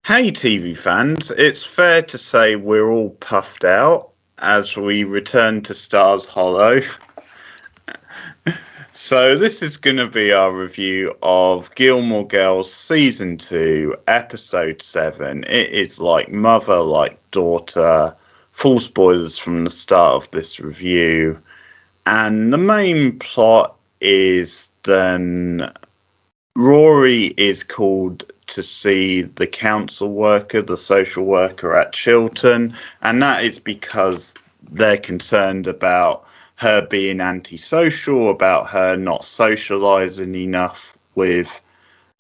Hey, TV fans, it's fair to say we're all puffed out as we return to Stars Hollow. So, this is going to be our review of Gilmore Girls Season 2, Episode 7. It is like mother, like daughter, full spoilers from the start of this review. And the main plot is then Rory is called to see the council worker, the social worker at Chiltern, and that is because they're concerned about her being antisocial, about her not socializing enough with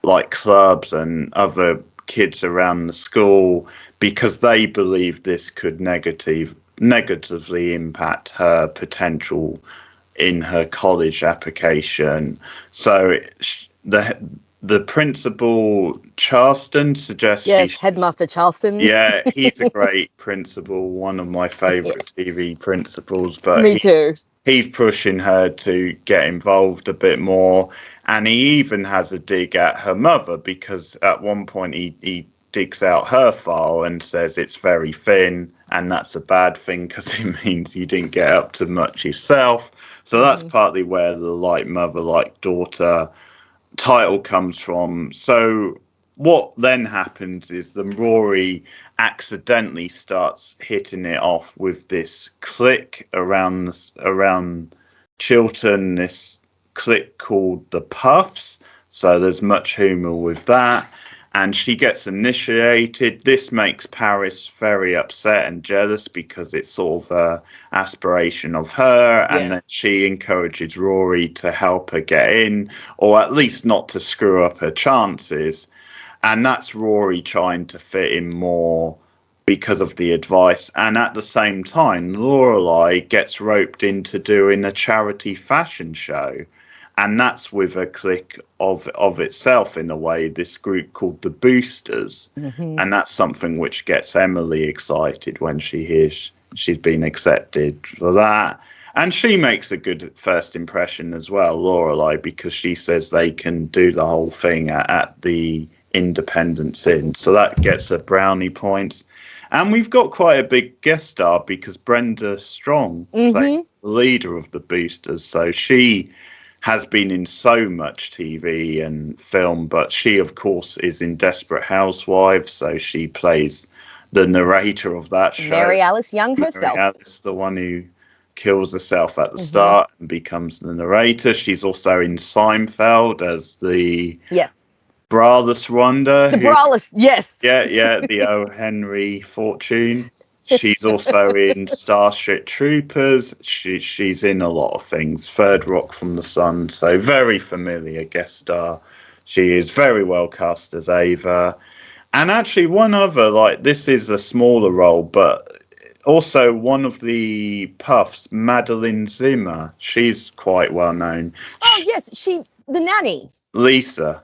like clubs and other kids around the school, because they believe this could negatively impact her potential in her college application. So the principal, Charleston, suggests Headmaster Charleston. Yeah, he's a great principal, one of my favourite TV principals. But Me too. He's pushing her to get involved a bit more, and he even has a dig at her mother, because at one point he digs out her file and says it's very thin, and that's a bad thing because it means you didn't get up to much yourself. So that's partly where the like mother, like daughter title comes from. So what then happens is that Rory accidentally starts hitting it off with this clique around Chiltern, this clique called the Puffs. So there's much humour with that. And she gets initiated. This makes Paris very upset and jealous because it's sort of an aspiration of her. And then she encourages Rory to help her get in, or at least not to screw up her chances. And that's Rory trying to fit in more because of the advice. And at the same time, Lorelai gets roped into doing a charity fashion show. And that's with a clique of itself, in a way, this group called the Boosters. Mm-hmm. And that's something which gets Emily excited when she hears she's been accepted for that. And she makes a good first impression as well, Lorelai, because she says they can do the whole thing at the Independence Inn. So that gets her brownie points. And we've got quite a big guest star because Brenda Strong plays the leader of the Boosters. So she has been in so much TV and film, but she, of course, is in Desperate Housewives, so she plays the narrator of that show. Mary Alice Young herself. Mary Alice, the one who kills herself at the start and becomes the narrator. She's also in Seinfeld as the braless wonder. Braless, yes. Yeah, the O. Henry Fortune. She's also in Starship Troopers. She's in a lot of things. Third Rock from the Sun. So very familiar guest star. She is very well cast as Ava. And actually one other, like, this is a smaller role, but also one of the Puffs, Madeline Zimmer. She's quite well known. Oh, yes. The nanny. Lisa.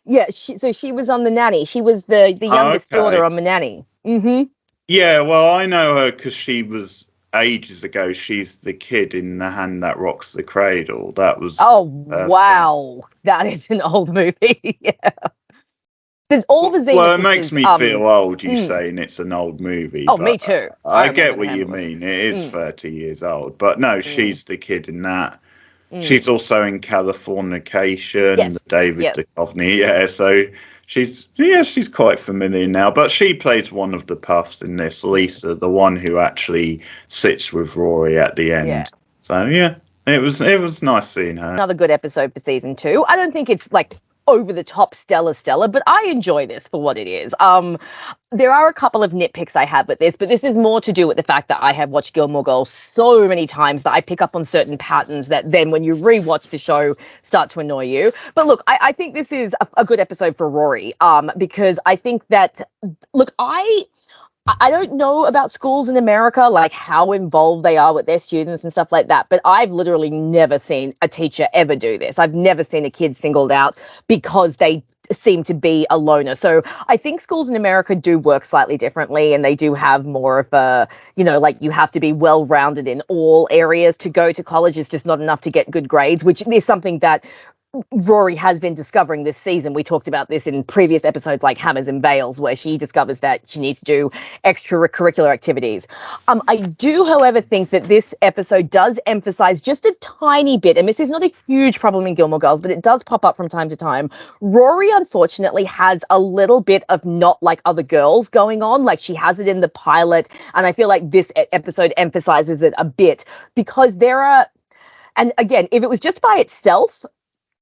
Yeah, so she was on The Nanny. She was the youngest daughter on The Nanny. Mm-hmm. Yeah, well, I know her because she was ages ago. She's the kid in The Hand That Rocks the Cradle. That was. Oh, wow. That is an old movie. Yeah. There's all the Zima Well, it sisters, makes me feel old, you saying it's an old movie. Oh, me too. I get what you mean. It is 30 years old. But no, she's the kid in that. She's also in Californication, the David Duchovny. Yeah, so she's quite familiar now. But she plays one of the Puffs in this, Lisa, the one who actually sits with Rory at the end. Yeah. So yeah, it was nice seeing her. Another good episode for season 2. I don't think it's like over the top stellar, but I enjoy this for what it is. There are a couple of nitpicks I have with this, but this is more to do with the fact that I have watched Gilmore Girls so many times that I pick up on certain patterns that then when you rewatch the show start to annoy you. But look, I think this is a good episode for Rory, because I think that, look, I don't know about schools in America, like how involved they are with their students and stuff like that, but I've literally never seen a teacher ever do this. I've never seen a kid singled out because they seem to be a loner. So I think schools in America do work slightly differently, and they do have more of a, like you have to be well-rounded in all areas to go to college. It's just not enough to get good grades, which is something that Rory has been discovering this season. We talked about this in previous episodes like Hammers and Veils, where she discovers that she needs to do extracurricular activities. I do, however, think that this episode does emphasize just a tiny bit, and this is not a huge problem in Gilmore Girls, but it does pop up from time to time. Rory, unfortunately, has a little bit of not like other girls going on. Like she has it in the pilot, and I feel like this episode emphasizes it a bit because there are, and again, if it was just by itself,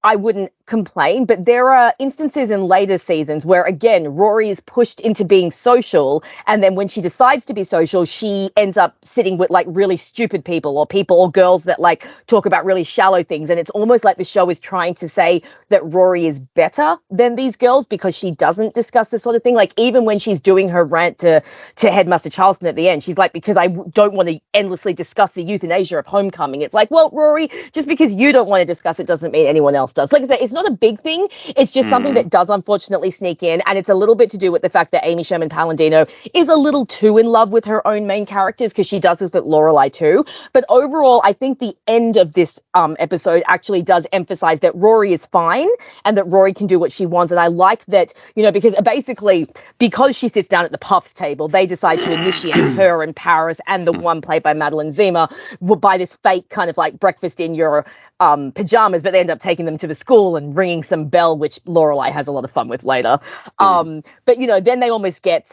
I wouldn't complain, but there are instances in later seasons where, again, Rory is pushed into being social, and then when she decides to be social, she ends up sitting with like really stupid people or girls that like talk about really shallow things, and it's almost like the show is trying to say that Rory is better than these girls because she doesn't discuss this sort of thing. Like even when she's doing her rant to Headmaster Charleston at the end, she's like, because I don't want to endlessly discuss the euthanasia of Homecoming. It's like, well, Rory, just because you don't want to discuss it doesn't mean anyone else does. Like I said, it's not a big thing. It's just something that does unfortunately sneak in. And it's a little bit to do with the fact that Amy Sherman Palladino is a little too in love with her own main characters, because she does this with Lorelai too. But overall, I think the end of this episode actually does emphasize that Rory is fine and that Rory can do what she wants. And I like that, because basically, because she sits down at the Puffs table, they decide to initiate her and Paris and the one played by Madeline Zima by this fake kind of like breakfast in your pajamas, but they end up taking them to the school and ringing some bell, which Lorelai has a lot of fun with later. But then they almost get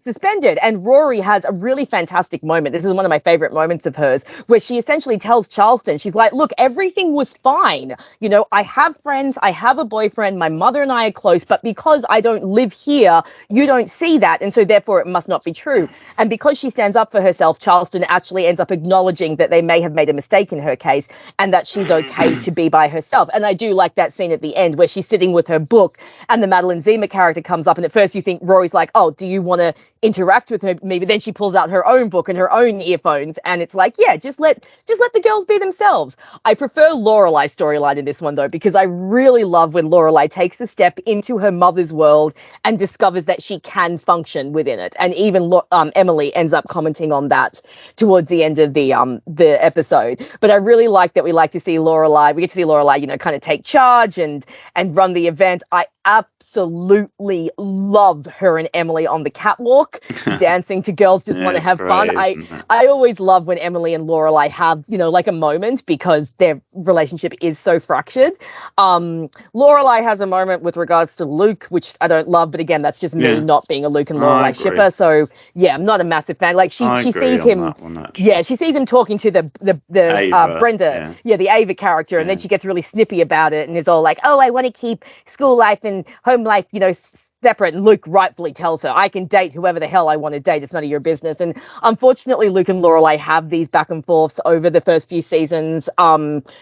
suspended, and Rory has a really fantastic moment. This is one of my favorite moments of hers, where she essentially tells Charleston, she's like, look, everything was fine. I have friends, I have a boyfriend, my mother and I are close, but because I don't live here, you don't see that, and so therefore it must not be true. And because she stands up for herself, Charleston actually ends up acknowledging that they may have made a mistake in her case and that she's okay to be by herself. And I do like that scene at the end where she's sitting with her book and the Madeline Zima character comes up, and at first you think Rory's like, oh, do you want to interact with her? Maybe then she pulls out her own book and her own earphones, and it's like, yeah, just let the girls be themselves. I prefer Lorelai's storyline in this one though, because I really love when Lorelai takes a step into her mother's world and discovers that she can function within it. And even Emily ends up commenting on that towards the end of the episode. But I really like that we get to see Lorelai, kind of take charge and run the event. I absolutely love her and Emily on the catwalk dancing to Girls Just Want to Have Fun. I always love when Emily and Lorelai have, like a moment, because their relationship is so fractured. Lorelai has a moment with regards to Luke, which I don't love, but again, that's just me not being a Luke and Lorelai shipper. So yeah, I'm not a massive fan. Like she sees him, she sees him talking to the Ava, Brenda, the Ava character, and then she gets really snippy about it and is all like, oh, I want to keep school life and home life, separate. And Luke rightfully tells her, I can date whoever the hell I want to date. It's none of your business. And unfortunately, Luke and Lorelai have these back and forths over the first few seasons,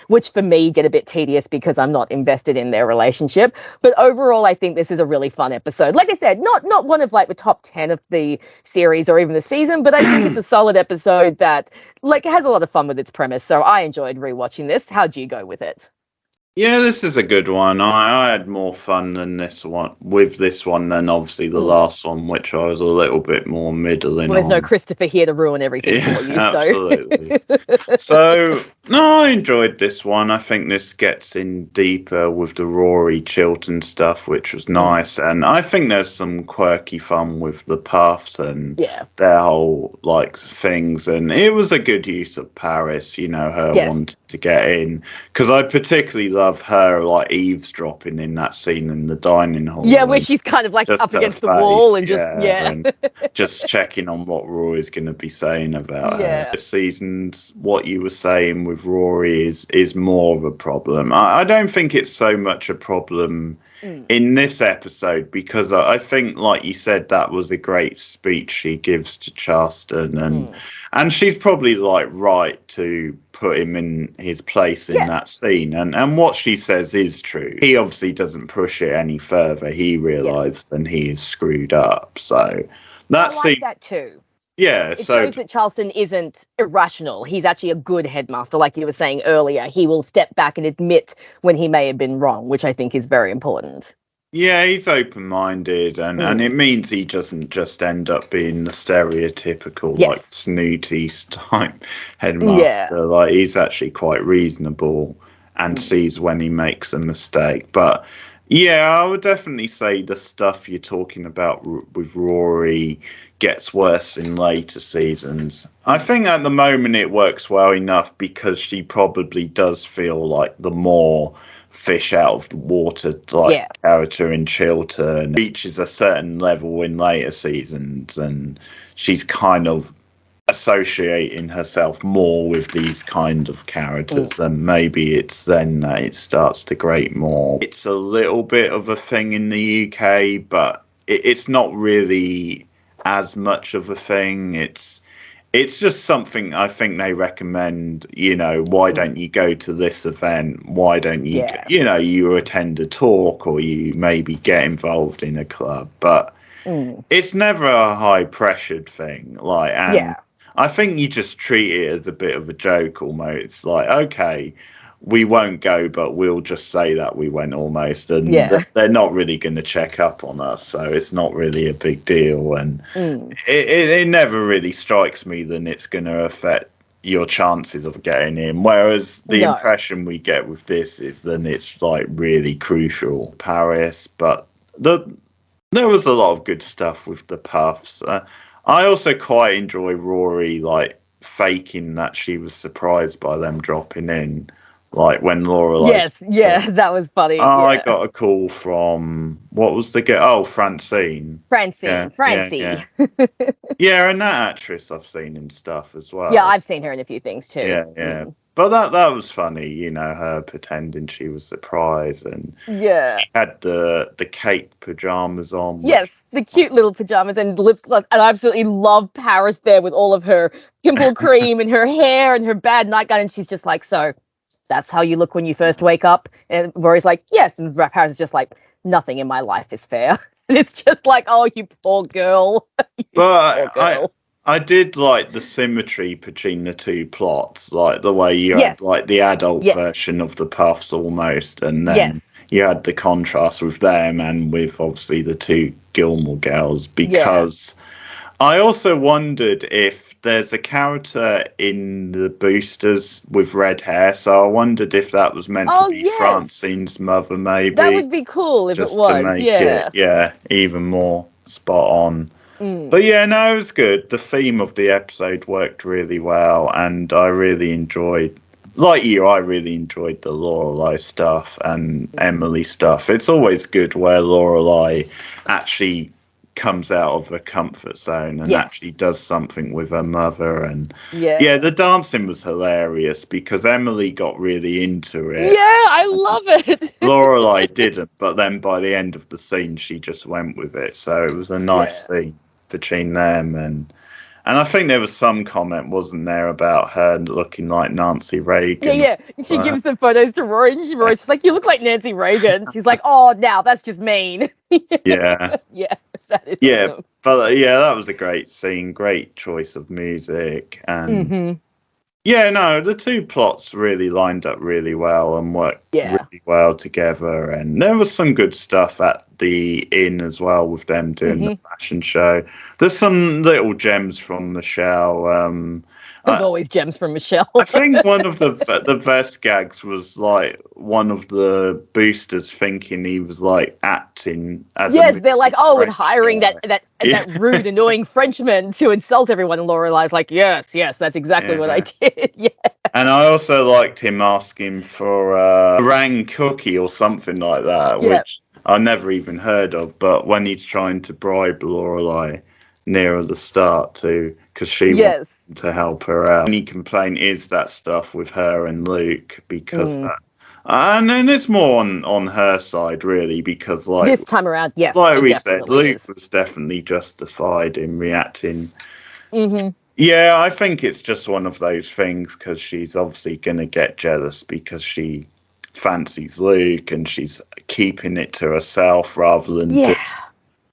which for me get a bit tedious because I'm not invested in their relationship. But overall, I think this is a really fun episode. Like I said, not one of like the top 10 of the series or even the season, but I think it's a solid episode that has a lot of fun with its premise. So I enjoyed rewatching this. How'd you go with it? Yeah, this is a good one. I had more fun than this one than obviously the last one, which I was a little bit more middling. Well, there's no Christopher here to ruin everything for you. Absolutely. So no, I enjoyed this one. I think this gets in deeper with the Rory Chilton stuff, which was nice, and I think there's some quirky fun with the Puffs and their whole things, and it was a good use of Paris. Her wanting to get in, because I particularly love her eavesdropping in that scene in the dining hall. Yeah, where she's kind of up against the wall and and just checking on what Rory's going to be saying about her. This season's, what you were saying with Rory is more of a problem. I don't think it's so much a problem in this episode, because I think, like you said, that was a great speech she gives to Charleston, and she's probably right to put him in his place in that scene, and what she says is true. He obviously doesn't push it any further. He realized then he is screwed up, so that scene, that too. Yeah, it shows that Charleston isn't irrational. He's actually a good headmaster, like you were saying earlier. He will step back and admit when he may have been wrong, which I think is very important. Yeah, he's open-minded, and it means he doesn't just end up being the stereotypical, snooty type headmaster. He's actually quite reasonable. and sees when he makes a mistake. But yeah, I would definitely say the stuff you're talking about with Rory gets worse in later seasons. I think at the moment it works well enough because she probably does feel like the more fish out of the water character in Chiltern reaches a certain level in later seasons, and she's kind of associating herself more with these kind of characters, and maybe it's then that it starts to grate more. It's a little bit of a thing in the UK, but it's not really as much of a thing. It's just something I think they recommend, why don't you go to this event? Why don't you, you attend a talk, or you maybe get involved in a club, but it's never a high pressured thing. I think you just treat it as a bit of a joke almost. It's like, okay, we won't go, but we'll just say that we went almost. And they're not really going to check up on us. So it's not really a big deal. And it never really strikes me that it's going to affect your chances of getting in. Whereas the impression we get with this is then it's like really crucial. Paris. But there was a lot of good stuff with the Puffs. I also quite enjoy Rory like faking that she was surprised by them dropping in, like when Laura. That was funny. I got a call from what was the girl? Oh, Francine. Francie. Yeah, and that actress I've seen in stuff as well. Yeah, I've seen her in a few things too. Yeah. But that was funny, her pretending she was surprised, and she had the cake pajamas on. Yes, the cute little pajamas and lip gloss. And I absolutely love Paris there with all of her pimple cream and her hair and her bad nightgown. And she's just like, so that's how you look when you first wake up? And Rory's like, yes. And Paris is just like, nothing in my life is fair. And it's just like, oh, you poor girl. I did like the symmetry between the two plots, like the way you had like the adult version of the Puffs almost, and then you had the contrast with them and with obviously the two Gilmore girls, because I also wondered if there's a character in the boosters with red hair, so I wondered if that was meant to be Francine's mother, maybe. That would be cool if just it was, to make it, even more spot on. But yeah, no, it was good. The theme of the episode worked really well, and I really enjoyed, like you, I really enjoyed the Lorelai stuff and Emily stuff. It's always good where Lorelai actually comes out of her comfort zone and actually does something with her mother. And the dancing was hilarious because Emily got really into it. Yeah, I love it. Lorelai didn't, but then by the end of the scene, she just went with it. So it was a nice scene between them, and I think there was some comment, wasn't there, about her looking like Nancy Reagan. Yeah. She gives the photos to Rory, and Rory's just like, you look like Nancy Reagan. She's like, oh, now that's just mean. Yeah, that is awesome. But that was a great scene, great choice of music, and the two plots really lined up really well and worked really well together. And there was some good stuff at the inn as well with them doing the fashion show. There's some little gems from Michelle. There's always gems from Michelle. I think one of the best gags was like one of the boosters thinking he was like acting as they're like, and hiring that rude, annoying Frenchman to insult everyone. And Lorelai's like, yes, that's exactly what I did. Yeah. And I also liked him asking for a meringue cookie or something like that, which I never even heard of. But when he's trying to bribe Lorelai near the start too, because she wants to help her out. Any complaint is that stuff with her and Luke, because that, and then it's more on her side really, because like this time around, like we said, Luke was definitely justified in reacting. Yeah, I think it's just one of those things because she's obviously going to get jealous because she fancies Luke and she's keeping it to herself rather than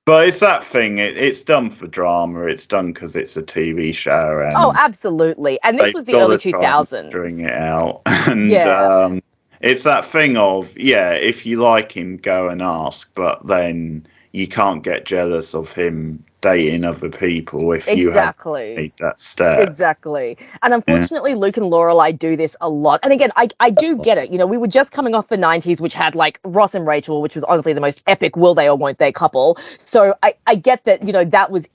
but it's that thing, it's done for drama, it's done because it's a TV show. And absolutely. And this was the early 2000s. String it out. And it's that thing of, if you like him, go and ask, but then you can't get jealous of him dating other people if you have made that step. Exactly. And Yeah. unfortunately, Luke and Lorelai do this a lot. And again, I do get it. You know, we were just coming off the 90s, which had like Ross and Rachel, which was honestly the most epic will they or won't they couple. So I get that, you know, that was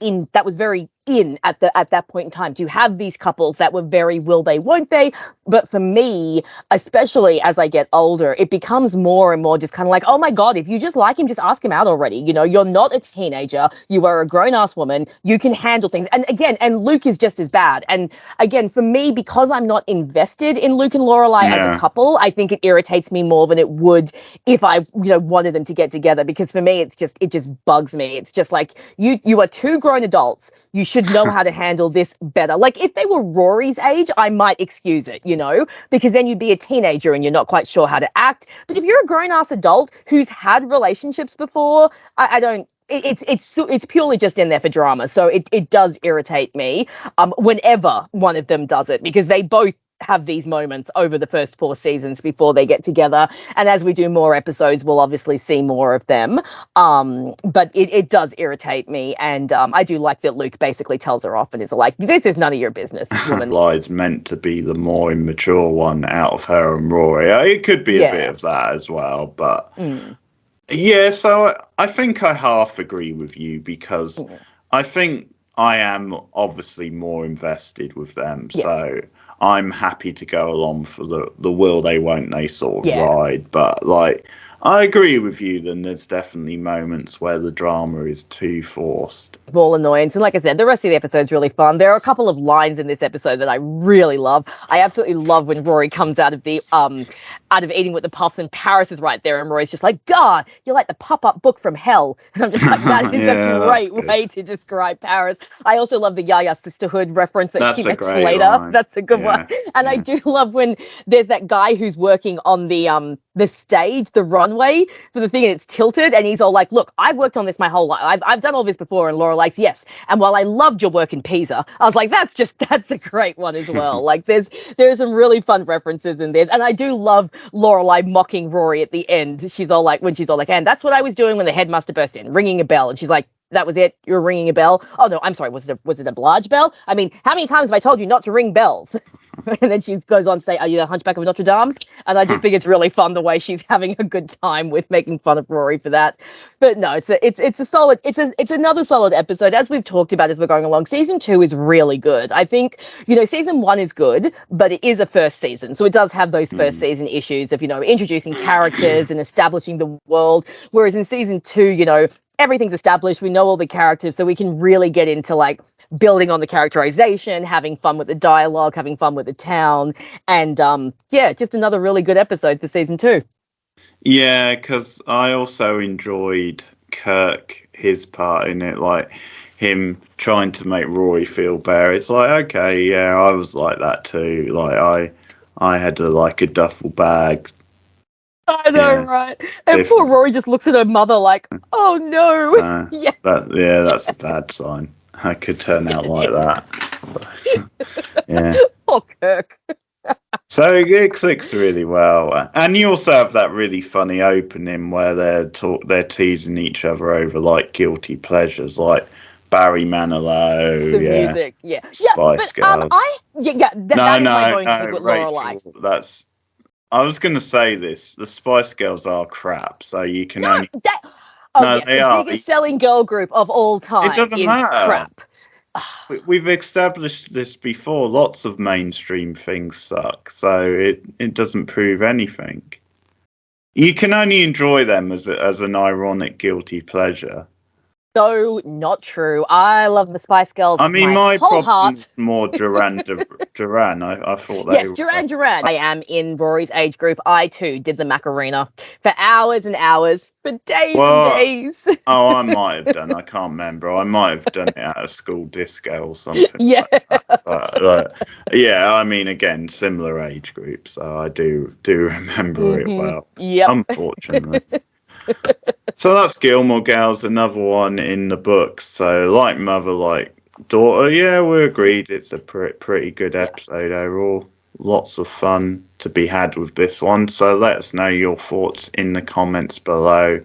very in at that point in time to have these couples that were very will they won't they. But for me, especially as I get older, it becomes more and more just kind of like, oh my God, if you just like him, just ask him out already. You know, you're not a teenager, you are a grown-ass woman, you can handle things. And again, and Luke is just as bad. And again, for me, because I'm not invested in Luke and Lorelai as a couple, I think it irritates me more than it would if I, you know, wanted them to get together. Because for me, it just bugs me. It's just like, you are two grown adults. You should know how to handle this better. Like if they were Rory's age, I might excuse it, you know, because then you'd be a teenager and you're not quite sure how to act. But if you're a grown-ass adult who's had relationships before, I don't. It's purely just in there for drama. So it does irritate me whenever one of them does it, because they both have these moments over the first 4 seasons before they get together. And as we do more episodes, we'll obviously see more of them. But it does irritate me. And I do like that Luke basically tells her off and is like, this is none of your business, woman. Lies meant to be the more immature one out of her and Rory. It could be a bit of that as well. But yeah, so I think I half agree with you, because I think I am obviously more invested with them. So I'm happy to go along for the will they won't they sort of ride. But like, I agree with you, then there's definitely moments where the drama is too forced. Small annoyance. And like I said, the rest of the episode's really fun. There are a couple of lines in this episode that I really love. I absolutely love when Rory comes out of eating with the puffs and Paris is right there and Rory's just like, God, you're like the pop-up book from hell. And I'm just like, that is a great way to describe Paris. I also love the Yaya sisterhood reference that she makes later. Line. That's a good one. And I do love when there's that guy who's working on the stage, the runway for the thing, and it's tilted, and he's all like, look, I've worked on this my whole life. I've done all this before. And Laura likes, yes. And while I loved your work in Pisa, I was like, that's a great one as well. Like there's some really fun references in this. And I do love Lorelai mocking Rory at the end. She's all like, and that's what I was doing when the headmaster burst in, ringing a bell. And she's like, that was it? You're ringing a bell? Oh no, I'm sorry. Was it a large bell? I mean, how many times have I told you not to ring bells? And then she goes on to say, are you the Hunchback of Notre Dame? And I just think it's really fun the way she's having a good time with making fun of Rory for that. But no, it's another solid episode. As we've talked about as we're going along, season 2 is really good. I think, you know, season 1 is good, but it is a first season. So it does have those first season issues of, you know, introducing characters and establishing the world. Whereas in season 2, you know, everything's established. We know all the characters, so we can really get into like building on the characterization, having fun with the dialogue, having fun with the town. And just another really good episode for season 2. Yeah, because I also enjoyed Kirk, his part in it, like him trying to make Rory feel better. It's like, okay, yeah, I was like that too. Like I had a duffel bag. I know, right? And poor Rory just looks at her mother like, oh no. That's a bad sign. I could turn out like that. So, Poor Kirk. So it clicks really well, and you also have that really funny opening where they're teasing each other over like guilty pleasures, like Barry Manilow, the music, Spice Girls. That is my going to with Lorelai. I was going to say this: the Spice Girls are crap, so you can only. The biggest selling girl group of all time. It doesn't matter. Crap. We've established this before. Lots of mainstream things suck, so it doesn't prove anything. You can only enjoy them as an ironic guilty pleasure. So not true. I love the Spice Girls. I mean, my whole heart. More Duran. I thought they Duran. I am in Rory's age group. I too did the Macarena for hours and hours, for days and days. I might have done. I can't remember. I might have done it at a school disco or something. Yeah. I mean, again, similar age group, so I do remember it well. Yep. Unfortunately. So that's Gilmore Girls, another one in the books. So like mother, like daughter, yeah, we agreed it's a pretty good episode overall. Lots of fun to be had with this one. So let us know your thoughts in the comments below.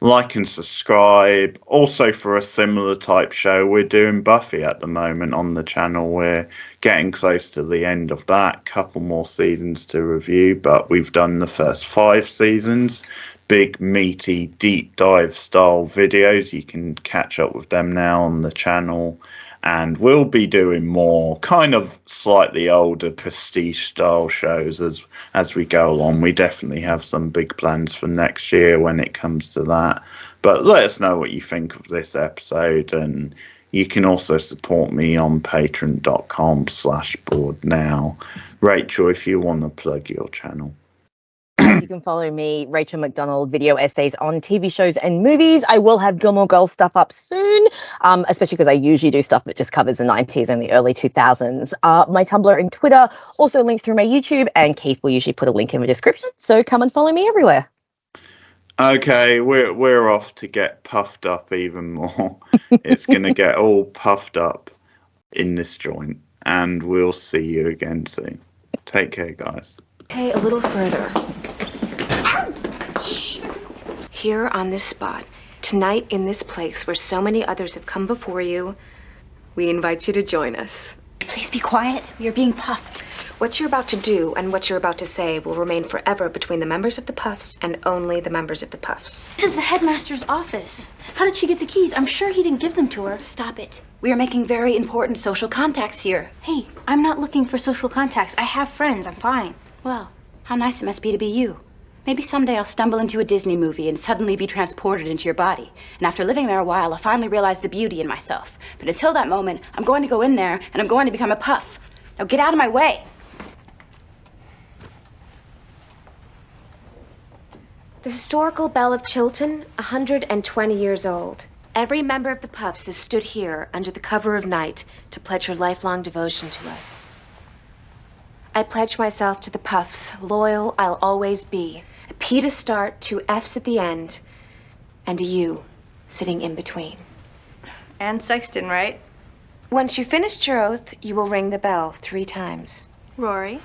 like and subscribe. Also, for a similar type show, we're doing Buffy at the moment on the channel. We're getting close to the end of that. Couple more seasons to review, but we've done the first 5 seasons. Big, meaty, deep dive style videos. You can catch up with them now on the channel. And we'll be doing more kind of slightly older prestige style shows as we go along. We definitely have some big plans for next year when it comes to that. But let us know what you think of this episode, and you can also support me on patreon.com/borednow. Rachel, if you want to plug your channel. You can follow me, Rachel McDonald, video essays on TV shows and movies. I will have Gilmore Girls stuff up soon, especially because I usually do stuff that just covers the 90s and the early 2000s. My Tumblr and Twitter, also links through my YouTube, and Keith will usually put a link in the description, so come and follow me everywhere. Okay, we're off to get puffed up even more. It's going to get all puffed up in this joint, and we'll see you again soon. Take care, guys. Okay, a little further. Shh. Here on this spot, tonight in this place where so many others have come before you, we invite you to join us. Please be quiet. We are being puffed. What you're about to do and what you're about to say will remain forever between the members of the Puffs and only the members of the Puffs. This is the headmaster's office. How did she get the keys? I'm sure he didn't give them to her. Stop it. We are making very important social contacts here. Hey, I'm not looking for social contacts. I have friends. I'm fine. Well, how nice it must be to be you. Maybe someday I'll stumble into a Disney movie and suddenly be transported into your body. And after living there a while, I'll finally realize the beauty in myself. But until that moment, I'm going to go in there and I'm going to become a Puff. Now get out of my way. The historical Belle of Chilton, 120 years old. Every member of the Puffs has stood here under the cover of night to pledge her lifelong devotion to us. I pledge myself to the Puffs, loyal I'll always be. A P to start, 2 F's at the end, and a U sitting in between. And Sexton, right? Once you've finished your oath, you will ring the bell 3 times. Rory?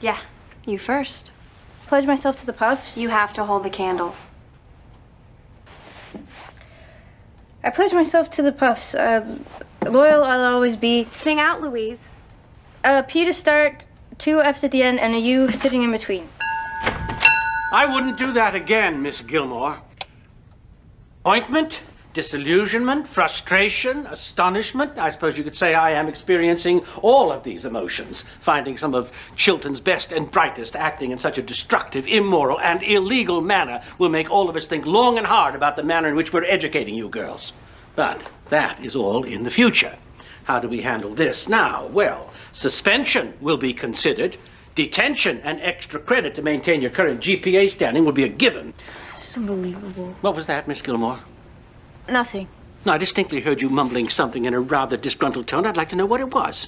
Yeah, you first. Pledge myself to the Puffs. You have to hold the candle. I pledge myself to the Puffs. Loyal I'll always be. Sing out, Louise. P to start, 2 F's at the end, and a U sitting in between. I wouldn't do that again, Miss Gilmore. Appointment, disillusionment, frustration, astonishment. I suppose you could say I am experiencing all of these emotions, finding some of Chilton's best and brightest acting in such a destructive, immoral, and illegal manner will make all of us think long and hard about the manner in which we're educating you girls. But that is all in the future. How do we handle this now? Well, suspension will be considered. Detention and extra credit to maintain your current GPA standing will be a given. This is unbelievable. What was that, Miss Gilmore? Nothing. No, I distinctly heard you mumbling something in a rather disgruntled tone. I'd like to know what it was.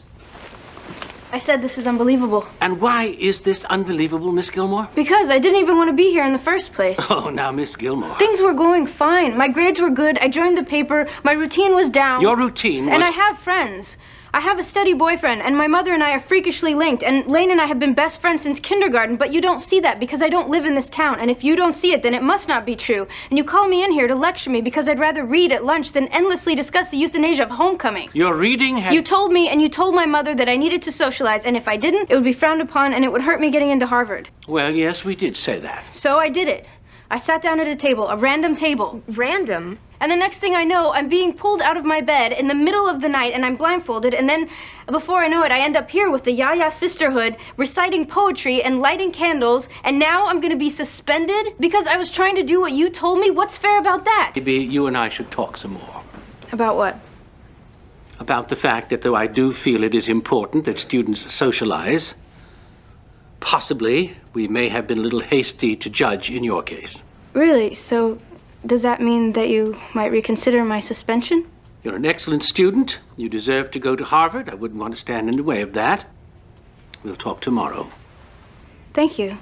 I said this is unbelievable. And why is this unbelievable, Miss Gilmore? Because I didn't even want to be here in the first place. Oh, now, Miss Gilmore. Things were going fine. My grades were good. I joined the paper. My routine was down. Your routine was... And I have friends. I have a steady boyfriend, and my mother and I are freakishly linked, and Lane and I have been best friends since kindergarten, but you don't see that because I don't live in this town, and if you don't see it, then it must not be true. And you call me in here to lecture me because I'd rather read at lunch than endlessly discuss the euthanasia of homecoming. Your reading had... You told me, and you told my mother that I needed to socialize, and if I didn't, it would be frowned upon, and it would hurt me getting into Harvard. Well, yes, we did say that. So I did it. I sat down at a table, a random table. Random? And the next thing I know, I'm being pulled out of my bed in the middle of the night, and I'm blindfolded, and then, before I know it, I end up here with the Yaya Sisterhood, reciting poetry and lighting candles, and now I'm gonna be suspended because I was trying to do what you told me? What's fair about that? Maybe you and I should talk some more. About what? About the fact that though I do feel it is important that students socialize, possibly we may have been a little hasty to judge in your case. Really? So, does that mean that you might reconsider my suspension? You're an excellent student. You deserve to go to Harvard. I wouldn't want to stand in the way of that. We'll talk tomorrow. Thank you.